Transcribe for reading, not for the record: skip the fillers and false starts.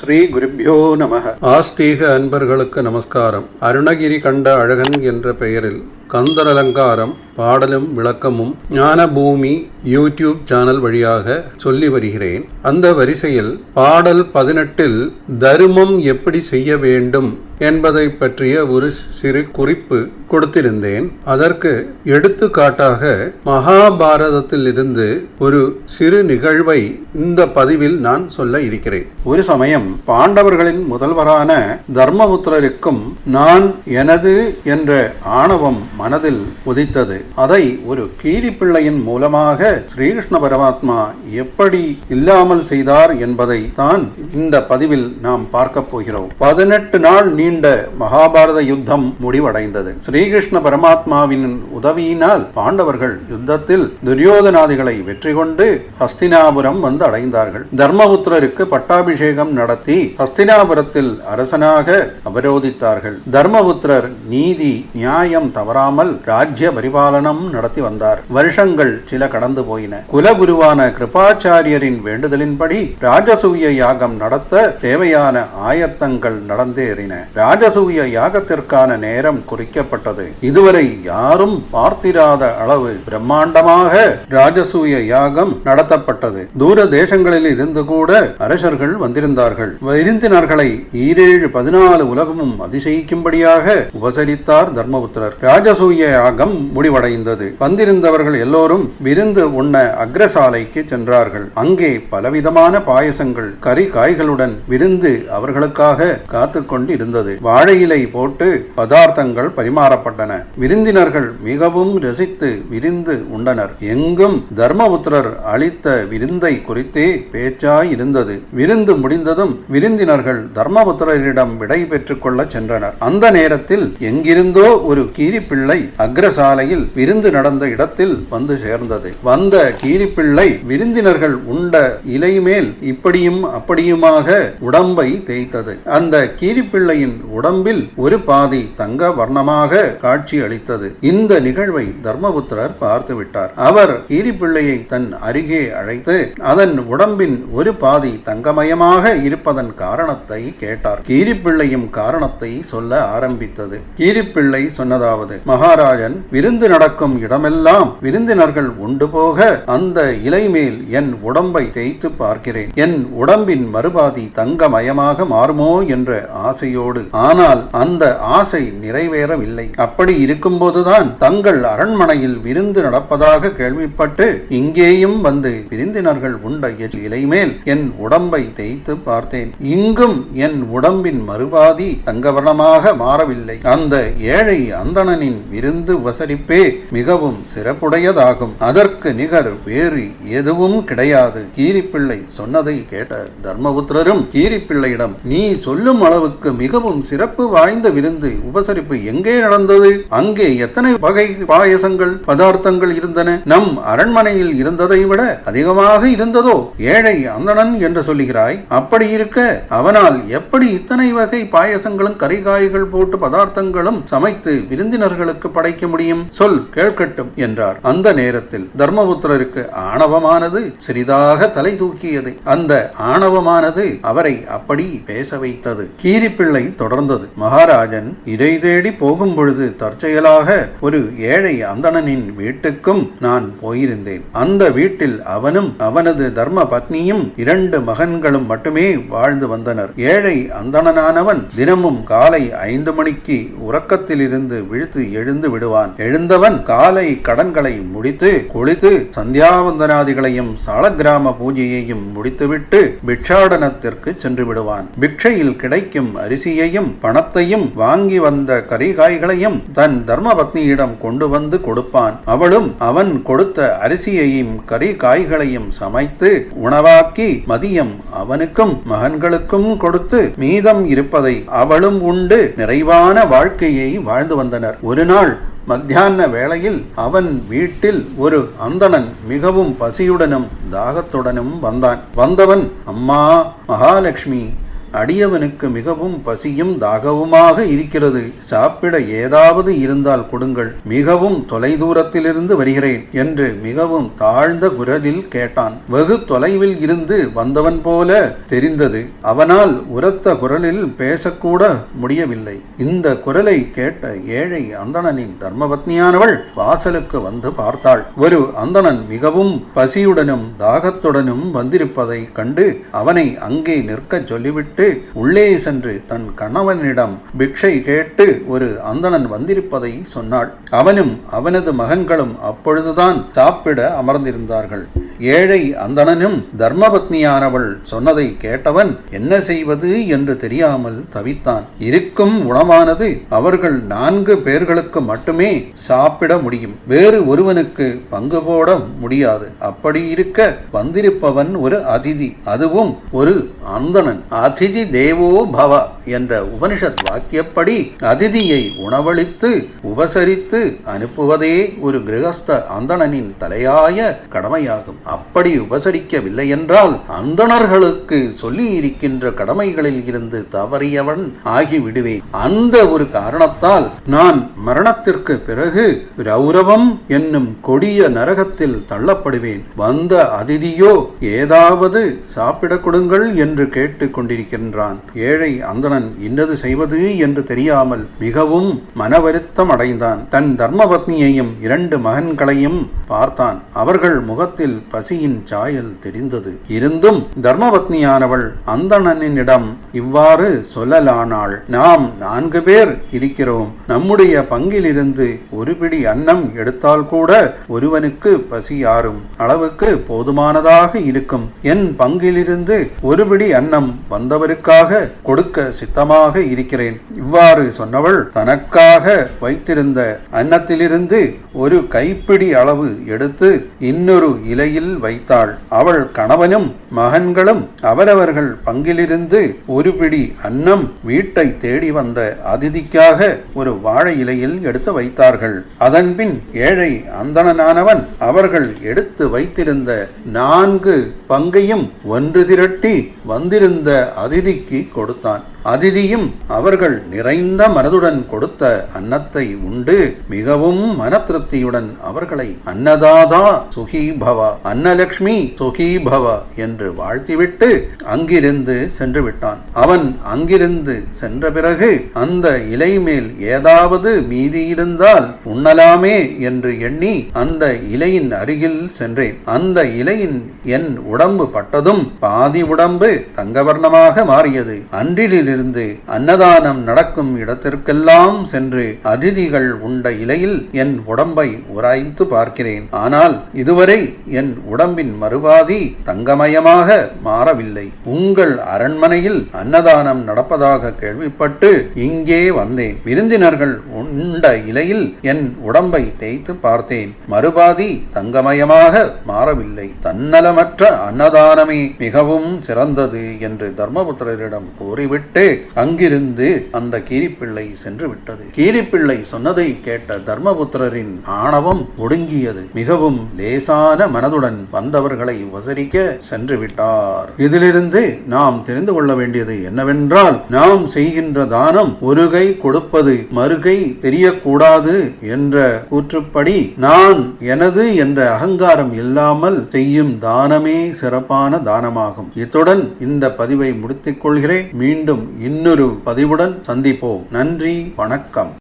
ஸ்ரீ குருப்யோ நமः. ஆஸ்தீக அன்பர்களுக்கு நமஸ்காரம். அருணகிரி கண்ட அழகன் என்ற பெயரில் கந்தர் அலங்காரம் பாடலும் விளக்கமும் ஞானபூமி யூடியூப் சேனல் வழியாக சொல்லி வருகிறேன். அந்த வரிசையில் பாடல் 18 தருமம் எப்படி செய்ய வேண்டும் என்பதை பற்றிய ஒரு சிறு குறிப்பு கொடுத்திருந்தேன். அதற்கு எடுத்துக்காட்டாக மகாபாரதத்தில் இருந்து ஒரு சிறு நிகழ்வை இந்த பதிவில் நான் சொல்ல இருக்கிறேன். ஒரு சமயம் பாண்டவர்களின் முதல்வரான தர்மபுத்திரருக்கும் நான் எனது என்ற ஆணவம் மனதில் உதித்தது. அதை ஒரு கீரிப்பிள்ளையின் மூலமாக ஸ்ரீகிருஷ்ண பரமாத்மா எப்படி இல்லாமல் செய்தார் என்பதை தான் இந்த பதிவில் நாம் பார்க்க போகிறோம். 18 நாள் நீண்ட மகாபாரத யுத்தம் முடிவடைந்தது. ஸ்ரீகிருஷ்ண பரமாத்மாவின் உதவியினால் பாண்டவர்கள் யுத்தத்தில் துரியோதனாதிகளை வெற்றி கொண்டு ஹஸ்தினாபுரம் வந்து அடைந்தார்கள். தர்மபுத்திரருக்கு பட்டாபிஷேகம் நடத்தி ஹஸ்தினாபுரத்தில் அரசனாக அவரோதித்தார்கள். தர்மபுத்திரர் நீதி நியாயம் தவறாமல் ராஜ்ய பரிபாலனம் நடத்தி வந்தார். வருஷங்கள் சில கடந்து போயின. குலகுருவான கிருபாச்சாரியரின் வேண்டுதலின்படி ராஜசூய யாகம் நடத்த தேவையான ஆயத்தங்கள் நடந்தேறின. ராஜசூய யாகத்திற்கான நேரம் குறிக்கப்பட்டது. இதுவரை யாரும் பார்த்திராத அளவு பிரம்மாண்டமாக ராஜசூய யாகம் நடத்தப்பட்டது. தூர தேசங்களில் இருந்து கூட அரசர்கள் வந்திருந்தார்கள். விருந்தினர்களை 14 உலகமும் அதிசயிக்கும்படியாக உபசரித்தார் தர்மபுத்திரர். ராஜசூய யாகம் முடிவடைந்தது. வந்திருந்தவர்கள் எல்லோரும் விருந்து உண்ண அக்ரசாலைக்கு சென்றார்கள். அங்கே பலவிதமான பாயசங்கள் கறி காய்களுடன் விருந்து அவர்களுக்காக காத்து கொண்டு இருந்தது. வாழையிலை போட்டு பதார்த்தங்கள் பரிமாறப்பட்டன. விருந்தினர்கள் மிகவும் ரசித்து விருந்து உண்டனர். எங்கும் தர்மபுத்திரர் அளித்த விருந்தை குறித்தே பேச்சாய் இருந்தது. விருந்து முடிந்ததும் விருந்தினர்கள் தர்மபுத்திரரிடம் விடை பெற்றுக் கொள்ள சென்றனர். அந்த நேரத்தில் எங்கிருந்தோ ஒரு கீரிப்பிள்ளை அக்ரசாலையில் விருந்து நடந்த இடத்தில் வந்து சேர்ந்தது. வந்த கீரிப்பிள்ளை விருந்தினர்கள் உண்ட இலை மேல் இப்படியும் அப்படியுமாக உடம்பை தேய்த்தது. அந்த கீரிப்பிள்ளையின் உடம்பில் ஒரு பாதி தங்க வர்ணமாக காட்சி அளித்தது. இந்த நிகழ்வை தர்மபுத்திரர் பார்த்து விட்டார். அவர் கீரிப்பிள்ளையை தன் அருகே அழைத்து அதன் உடம்பின் ஒரு பாதி தங்கமயமாக இருப்பதன் காரணத்தை கேட்டார். கீரிப்பிள்ளையும் காரணத்தை சொல்ல ஆரம்பித்தது. கீரிப்பிள்ளை சொன்னதாவது: மகாராஜன், விருந்து நடக்கும் இடமெல்லாம் விருந்தினர்கள் உண்டு போக அந்த இலை மேல் என் உடம்பை தேய்த்து பார்க்கிறேன். என் உடம்பின் மறுபாதி தங்கமயமாக மாறுமோ என்ற ஆசையோடு. ஆனால் அந்த ஆசை நிறைவேறவில்லை. அப்படி இருக்கும்போதுதான் தங்கள் அரண்மனையில் விருந்து நடப்பதாக கேள்விப்பட்டு இங்கேயும் வந்து விருந்தினர்கள் உண்ட இலை மேல் என் உடம்பை தேய்த்து பார்த்தேன். இங்கும் என் உடம்பின் மறுபாதி தங்கவர்ணமாக மாறவில்லை. அந்த ஏழை அந்தணனின் விருந்து உபசரிப்பே மிகவும் சிறப்புடையதாகும். அதற்கு நிகர் வேறு எதுவும் கிடையாது. கீரிப்பிள்ளை சொன்னதை கேட்ட தர்மபுத்திரரும் கீரிப்பிள்ளையிடம், நீ சொல்லும் அளவுக்கு மிகவும் சிறப்பு வாய்ந்த விருந்து உபசரிப்பு எங்கே நடந்தது? அங்கே எத்தனை வகை பாயசங்கள் பதார்த்தங்கள் இருந்தன? நம் அரண்மனையில் இருந்ததை விட அதிகமாக இருந்ததோ? ஏழை அந்தணன் என்று சொல்லுகிறாய். அப்படி இருக்க அவனால் எப்படி இத்தனை வகை பாயசங்களும் கறிகாய்கள் போட்டு பதார்த்தங்களும் சமைத்து விருந்தினர்களுக்கு படைக்க முடியும்? சொல், கேட்கட்டும் என்றார். அந்த நேரத்தில் தர்மபுத்திரருக்கு ஆணவமானது சிறிதாக தலை தூக்கியது. அந்த ஆணவமானது அவரை அப்படி பேச வைத்தது. கீரிப்பிள்ளை தொடர்ந்தது: மகாராஜன், இறை தேடி போகும் பொழுது தற்செயலாக ஒரு ஏழை அந்தணனின் வீட்டுக்கும் நான் போயிருந்தேன். அந்த வீட்டில் அவனும் அவனது தர்ம பத்னியும் 2 மகன்களும் மட்டுமே வாழ்ந்து வந்தனர். ஏழை அந்தணனானவன் தினமும் காலை 5 மணிக்கு உறக்கத்திலிருந்து விழுத்து எழுந்து விடுவான். எழுந்தவன் காலை கடன்களை முடித்து குளித்து சந்தியாவந்தனாதிகளையும் சாலக்கிராம பூஜையையும் முடித்துவிட்டு பிக்ஷாடனத்திற்கு சென்று விடுவான். பிக்ஷையில் கிடைக்கும் அரிசியையும் பணத்தையும் வாங்கி வந்த கறிகாய்களையும் தன் தர்மபத்னியிடம் கொண்டு வந்து கொடுப்பான். அவளும் அவன் கொடுத்த அரிசியையும் கறி காய்களையும் சமைத்து உணவாக்கி மதியம் அவனுக்கும் மகன்களுக்கும் கொடுத்து மீதம் இருப்பதை அவளும் உண்டு நிறைவான வாழ்க்கையை வாழ்ந்து வந்தனர். ஒரு நாள் மத்தியான வேளையில் அவன் வீட்டில் ஒரு அந்தணன் மிகவும் பசியுடனும் தாகத்துடனும் வந்தான். வந்தவன், அம்மா மகாலட்சுமி, அடியவனுக்கு மிகவும் பசியும் தாகவுமாக இருக்கிறது. சாப்பிட ஏதாவது இருந்தால் கொடுங்கள், மிகவும் தொலைதூரத்திலிருந்து வருகிறேன் என்று மிகவும் தாழ்ந்த குரலில் கேட்டான். வெகு தொலைவில் இருந்து வந்தவன் போல தெரிந்தது. அவனால் உரத்த குரலில் பேசக்கூட முடியவில்லை. இந்த குரலை கேட்ட ஏழை அந்தணனின் தர்மபத்னியானவள் வாசலுக்கு வந்து பார்த்தாள். ஒரு அந்தணன் மிகவும் பசியுடனும் தாகத்துடனும் வந்திருப்பதை கண்டு அவனை அங்கே நிற்கச் சொல்லிவிட்டு உள்ளே சென்று தன் கணவனிடம் பிக்ஷை கேட்டு ஒரு அந்தணன் வந்திருப்பதை சொன்னாள். அவனும் அவனது மகன்களும் அப்பொழுதுதான் சாப்பிட அமர்ந்திருந்தார்கள். ஏழை அந்தணனும் தர்மபத்னியானவள் சொன்னதை கேட்டவன் என்ன செய்வது என்று தெரியாமல் தவித்தான். இருக்கும் உணவானது அவர்கள் 4 பேர்களுக்கு மட்டுமே சாப்பிட முடியும், வேறு ஒருவனுக்கு பங்கு போட முடியாது. அப்படி இருக்க வந்திருப்பவன் ஒரு அதிதி, அதுவும் ஒரு அந்தணன். அதிதி தேவோ பவ என்ற உபனிஷத் வாக்கியப்படி அதிதியை உணவளித்து உபசரித்து அனுப்புவதே ஒரு கிரகஸ்த அந்தணனின் தலையாய கடமையாகும். அப்படி உபசரிக்கவில்லை என்றால் அந்தணர்களுக்கு சொல்லி இருக்கின்ற கடமைகளில் இருந்து தவறியவன் ஆகிவிடுவேன். அந்த ஒரு காரணத்தால் நான் மரணத்திற்கு பிறகு ரௌரவம் என்னும் கொடிய நரகத்தில் தள்ளப்படுவேன். வந்த அதிதியோ ஏதாவது சாப்பிட கொடுங்கள் என்று கேட்டுக் கொண்டிருக்கின்றான். ஏழை அந்தணன் இன்னது செய்வது என்று தெரியாமல் மிகவும் மனவருத்தம் அடைந்தான். தன் தர்மபத்னியையும் 2 மகன்களையும் பார்த்தான். அவர்கள் முகத்தில் பசியின் சாயல் தெரிந்தது. இருந்தும் தர்மபத்னியானவள் அந்தணனிடம் இவ்வாறு சொல்லலானாள். நாம் 4 பேர் இருக்கிறோம். நம்முடைய பங்கிலிருந்து ஒரு பிடி அன்னம் எடுத்தால் கூட ஒருவனுக்கு பசி ஆறும் அளவுக்கு போதுமானதாக இருக்கும். என் பங்கிலிருந்து ஒரு பிடி அன்னம் வந்தவருக்காக கொடுக்க சித்தமாக இருக்கிறேன். இவ்வாறு சொன்னவள் தனக்காக வைத்திருந்த அன்னத்திலிருந்து ஒரு கைப்பிடி அளவு எடுத்து இன்னொரு இலையில் வைத்தாள். அவள் கணவனும் மகன்களும் அவரவர்கள் பங்கிலிருந்து ஒரு பிடி அன்னம் வீட்டை தேடி வந்த அதிதிக்காக ஒரு வாழை இலையில் எடுத்து வைத்தார்கள். அதன்பின் ஏழை அந்தணனானவன் அவர்கள் எடுத்து வைத்திருந்த 4 பங்கையும் ஒன்று திரட்டி வந்திருந்த அதிதிக்கு கொடுத்தான். அதிதியும் அவர்கள் நிறைந்த மனதுடன் கொடுத்த அன்னத்தை உண்டு மிகவும் மன திருப்தியுடன் அவர்களை அன்னதாதா சுகீபவ, அன்னலக்ஷ்மி சுகீபவ என்று வாழ்த்திவிட்டு அங்கிருந்து சென்று விட்டான். அவன் அங்கிருந்து சென்ற பிறகு அந்த இலை மேல் ஏதாவது மீதி இருந்தால் உண்ணலாமே என்று எண்ணி அந்த இலையின் அருகில் சென்றேன். அந்த இலையின் என் உடம்பு பட்டதும் பாதி உடம்பு தங்கவர்ணமாக மாறியது. அன்றிலிருந்து அன்னதானம் நடக்கும் இடத்திற்கெல்லாம் சென்று அதிதிகள் உண்ட இலையில் என் உடம்பை உராய்ந்து பார்க்கிறேன். ஆனால் இதுவரை என் உடம்பின் மறுபாதி தங்கமயமாக மாறவில்லை. உங்கள் அரண்மனையில் அன்னதானம் நடப்பதாக கேள்விப்பட்டு இங்கே வந்தேன். விருந்தினர்கள் உண்ட இலையில் என் உடம்பை தேய்த்து பார்த்தேன். மறுபாதி தங்கமயமாக மாறவில்லை. தன்னலமற்ற அன்னதானமே மிகவும் சிறந்தது என்று தர்மபுத்திரரிடம் கூறிவிட்டு அங்கிருந்து அந்த கீரிப்பிள்ளை சென்று விட்டது. கீரிப்பிள்ளை சொன்னதை கேட்ட தர்மபுத்திரரின் ஆணவம் ஒடுங்கியது. மிகவும் லேசான மனதுடன் வந்தவர்களை உபசரிக்க சென்று விட்டார். இதிலிருந்து நாம் தெரிந்து கொள்ள வேண்டியது என்னவென்றால், நாம் செய்கின்ற தானம் ஒரு கை கொடுப்பது மறுகை தெரியக்கூடாது என்ற கூற்றுப்படி நான் எனது என்ற அகங்காரம் இல்லாமல் செய்யும் தானமே சிறப்பான தானமாகும். இத்துடன் இந்த பதிவை முடித்துக் கொள்கிறேன். மீண்டும் இன்னொரு பதிவுடன் சந்திப்போம். நன்றி, வணக்கம்.